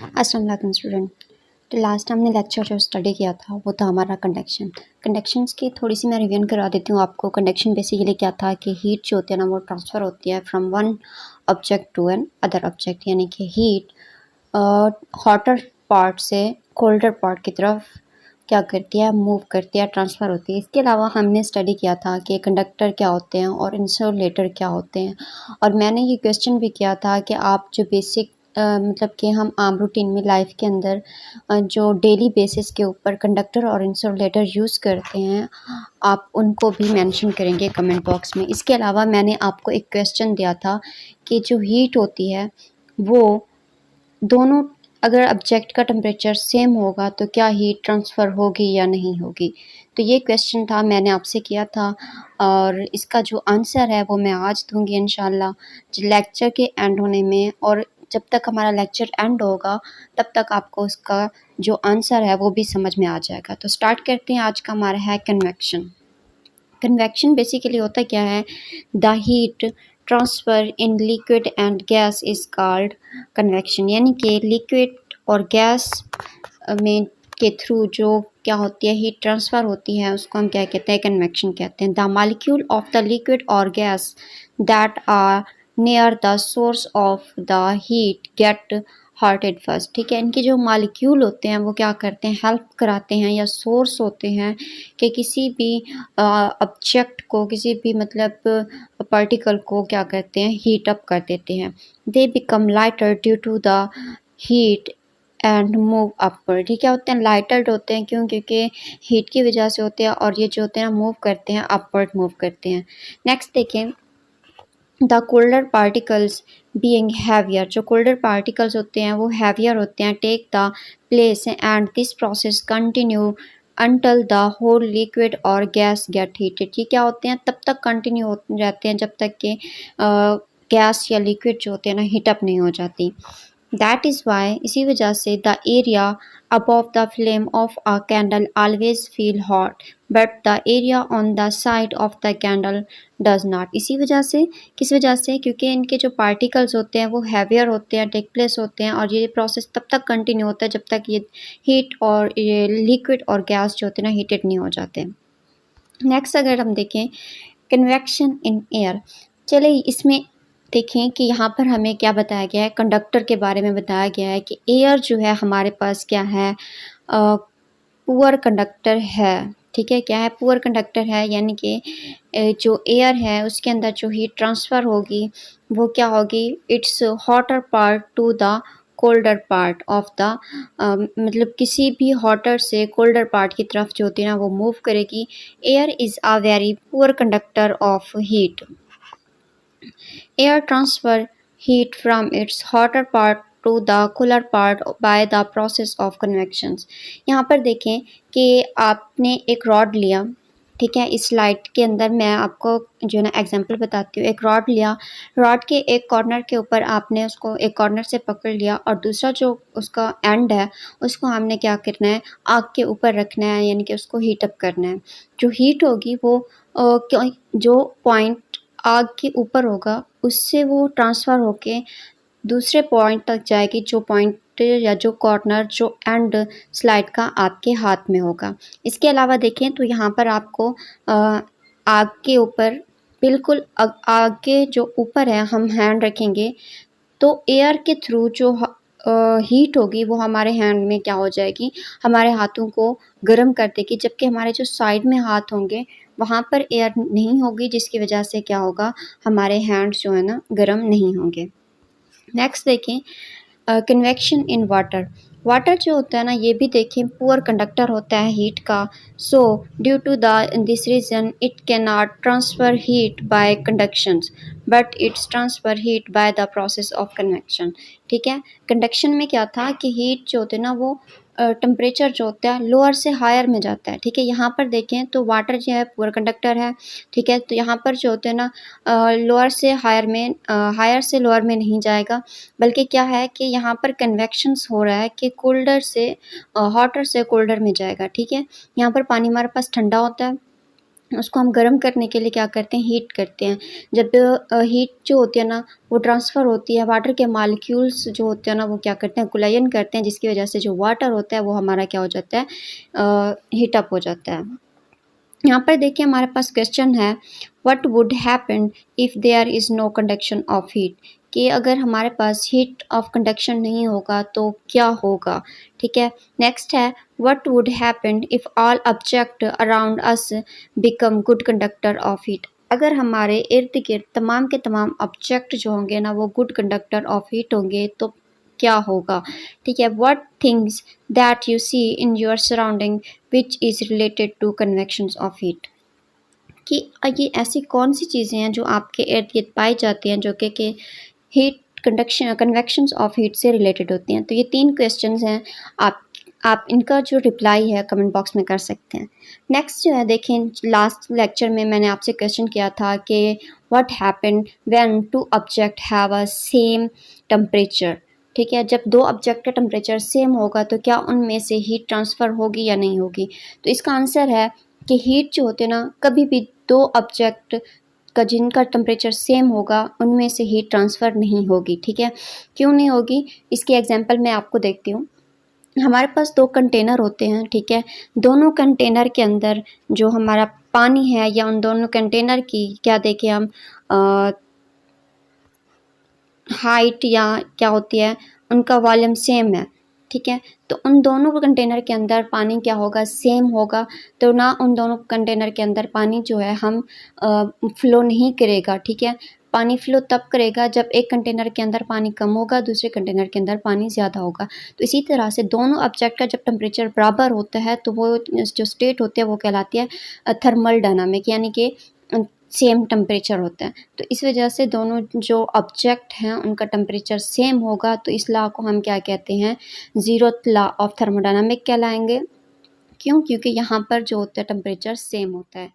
अस्सलाम वालेकुम स्टूडेंट। तो लास्ट हमने लेक्चर जो स्टडी किया था वो था हमारा कंडक्शंस की थोड़ी सी मैं रिवीजन करा देती हूँ आपको। कंडक्शन बेसिकली क्या था कि हीट जो होती है ना वो ट्रांसफ़र होती है from one object to another object, यानी कि हीट हॉटर पार्ट से कोल्डर पार्ट की तरफ क्या करती है, मूव करती है, ट्रांसफ़र होती है। इसके अलावा हमने स्टडी किया था कि कंडक्टर क्या होते हैं और इंसुलेटर क्या होते हैं, और मैंने ये क्वेश्चन भी किया था कि आप जो बेसिक मतलब कि हम आम रूटीन में लाइफ के अंदर जो डेली बेसिस के ऊपर कंडक्टर और इंसुलेटर यूज़ करते हैं, आप उनको भी मेंशन करेंगे कमेंट बॉक्स में। इसके अलावा मैंने आपको एक क्वेश्चन दिया था कि जो हीट होती है वो दोनों, अगर ऑब्जेक्ट का टेम्परेचर सेम होगा तो क्या हीट ट्रांसफ़र होगी या नहीं होगी। तो ये क्वेश्चन था, मैंने आपसे किया था, और इसका जो आंसर है वो मैं आज दूंगी इंशाल्लाह लेक्चर के एंड होने में। और जब तक हमारा लेक्चर एंड होगा तब तक आपको उसका जो आंसर है वो भी समझ में आ जाएगा। तो स्टार्ट करते हैं। आज का हमारा है कन्वेक्शन। कन्वेक्शन बेसिकली होता क्या है, the heat transfer in liquid and gas is called convection, यानी कि लिक्विड और गैस में के थ्रू जो क्या होती है हीट ट्रांसफ़र होती है उसको हम क्या कहते हैं, कन्वेक्शन कहते हैं। The molecule of the liquid और gas that are near the source of the heat get heated first. ठीक है, इनके जो मॉलिक्यूल होते हैं वो क्या करते हैं, हेल्प कराते हैं या सोर्स होते हैं कि किसी भी ऑब्जेक्ट को, किसी भी मतलब पार्टिकल को क्या करते हैं, हीट अप कर देते हैं। They become lighter due to the heat and move upward. ठीक है, होते हैं लाइटर होते हैं क्यों, क्योंकि हीट की वजह से होते हैं, और ये जो होते हैं मूव करते हैं, अपवर्ड मूव करते हैं। नेक्स्ट देखें, the colder particles being heavier, जो कोल्डर पार्टिकल्स होते हैं वो हैवियर होते हैं, take the place and this process continue until the whole liquid और गैस गेट हीटेड। ये क्या होते हैं, तब तक कंटिन्यू रहते हैं जब तक कि गैस या लिक्विड जो होते हैं ना हीट अप नहीं हो जाती। दैट इज़ वाई, इसी वजह से the area above the flame of a candle always feel hot but the area on the side of the candle does not। इसी वजह से, किस वजह से, क्योंकि इनके जो पार्टिकल्स होते हैं वो हैवियर होते हैं, टेक प्लेस होते हैं, और ये प्रोसेस तब तक कंटिन्यू होता है जब तक ये हीट और ये लिक्विड और गैस जो होते हैं ना हीटेड नहीं हो जाते। नेक्स्ट अगर हम देखें कन्वेक्शन इन एयर, चले इसमें देखें कि यहाँ पर हमें क्या बताया गया है, कंडक्टर के बारे में बताया गया है कि एयर जो है हमारे पास क्या है, पुअर कंडक्टर है। ठीक है, क्या है, पुअर कंडक्टर है, यानी कि जो एयर है उसके अंदर जो हीट ट्रांसफ़र होगी वो क्या होगी, it's hotter part two the colder part of the, मतलब किसी भी हॉटर से कोल्डर पार्ट की तरफ जो होती है ना वो मूव करेगी। Air is a very poor conductor of heat. Air transfer heat from its hotter part to the cooler part by the process of convection। यहाँ पर देखें कि आपने एक रॉड लिया, ठीक है, इस स्लाइड के अंदर मैं आपको जो है ना एग्जांपल बताती हूँ। एक रॉड लिया, रॉड के एक कॉर्नर के ऊपर आपने उसको एक कॉर्नर से पकड़ लिया, और दूसरा जो उसका एंड है उसको हमने क्या करना है, आग के ऊपर रखना है, यानी कि उसको हीट अप करना है। जो हीट होगी वो जो पॉइंट आग के ऊपर होगा उससे वो ट्रांसफ़र होके दूसरे पॉइंट तक जाएगी, जो पॉइंट या जो कॉर्नर, जो एंड स्लाइड का आपके हाथ में होगा। इसके अलावा देखें तो यहाँ पर आपको आग के ऊपर बिल्कुल आग के जो ऊपर है हम हैंड रखेंगे तो एयर के थ्रू जो हीट होगी वो हमारे हैंड में क्या हो जाएगी, हमारे हाथों को गर्म कर देगी, जबकि हमारे जो साइड में हाथ होंगे वहाँ पर एयर नहीं होगी, जिसकी वजह से क्या होगा, हमारे हैंड्स जो है ना गर्म नहीं होंगे। नेक्स्ट देखें कन्वेक्शन इन वाटर। वाटर जो होता है ना ये भी देखें पुअर कंडक्टर होता है हीट का। So due to the this reason it can not transfer heat by conductions but it's transfer heat by the process of convection. ठीक है, कंडक्शन में क्या था कि हीट जो होते हैं ना वो टेम्परेचर जो होता है लोअर से हायर में जाता है। ठीक है, यहाँ पर देखें तो वाटर जो है पुअर कंडक्टर है। ठीक है, तो यहाँ पर जो होते हैं ना लोअर से हायर में, हायर से लोअर में नहीं जाएगा, बल्कि क्या है कि यहाँ पर कन्वेक्शंस हो रहा है कि कोल्डर से हॉटर से कोल्डर में जाएगा। ठीक है, यहाँ पर पानी हमारे पास ठंडा होता है उसको हम गर्म करने के लिए क्या करते हैं, हीट करते हैं। जब हीट जो होती है ना वो ट्रांसफ़र होती है, वाटर के मॉलिक्यूल्स जो होते हैं ना वो क्या करते हैं, कुलायन करते हैं, जिसकी वजह से जो वाटर होता है वो हमारा क्या हो जाता है, हीट अप हो जाता है। यहाँ पर देखिए हमारे पास क्वेश्चन है, what would happen if there is no conduction of heat, कि अगर हमारे पास हीट ऑफ कंडक्शन नहीं होगा तो क्या होगा, ठीक है। नेक्स्ट है, what would happen if all object around us become good conductor of heat, अगर हमारे इर्द गिर्द तमाम के तमाम ऑब्जेक्ट जो होंगे ना वो गुड कंडक्टर ऑफ हीट होंगे तो क्या होगा, ठीक है। What things that you see in your surrounding which is related to convections of heat, कि ये ऐसी कौन सी चीज़ें हैं जो आपके इर्द गिर्द पाई जाती हैं जो कि हीट कंडक्शन कन्वेक्शंस ऑफ हीट से रिलेटेड होती हैं। तो ये 3 क्वेश्चंस हैं, आप इनका जो रिप्लाई है कमेंट बॉक्स में कर सकते हैं। नेक्स्ट जो है देखें, लास्ट लेक्चर में मैंने आपसे क्वेश्चन किया था कि what happened when two object have a same temperature, ठीक है। जब 2 ऑब्जेक्ट का टेम्परेचर सेम होगा तो क्या उनमें से हीट ट्रांसफ़र होगी या नहीं होगी। तो इसका आंसर है कि हीट जो होती है ना, कभी भी 2 ऑब्जेक्ट का जिनका टेम्परेचर सेम होगा उनमें से हीट ट्रांसफ़र नहीं होगी, ठीक है। क्यों नहीं होगी, इसकी एग्जांपल मैं आपको देती हूँ। हमारे पास 2 कंटेनर होते हैं, ठीक है। दोनों कंटेनर के अंदर जो हमारा पानी है या उन दोनों कंटेनर की क्या देखें हम हाइट या क्या होती है, उनका वॉल्यूम सेम है, ठीक है। तो उन दोनों कंटेनर के अंदर पानी क्या होगा, सेम होगा। तो ना उन दोनों कंटेनर के अंदर पानी जो है हम फ़्लो नहीं करेगा, ठीक है। पानी फ़्लो तब करेगा जब एक कंटेनर के अंदर पानी कम होगा, दूसरे कंटेनर के अंदर पानी ज़्यादा होगा। तो इसी तरह से दोनों ऑब्जेक्ट का जब टेम्परेचर बराबर होता है तो वो जो स्टेट होती है वो कहलाती है थर्मल डायनामिक, यानी कि सेम टेम्परेचर होता है। तो इस वजह से दोनों जो ऑब्जेक्ट हैं उनका टेम्परेचर सेम होगा, तो इस लॉ को हम क्या कहते हैं, ज़ीरोथ लॉ ऑफ थर्मोडायनामिक कहलाएंगे। क्यों, क्योंकि यहाँ पर जो होता है टेम्परेचर सेम होता है।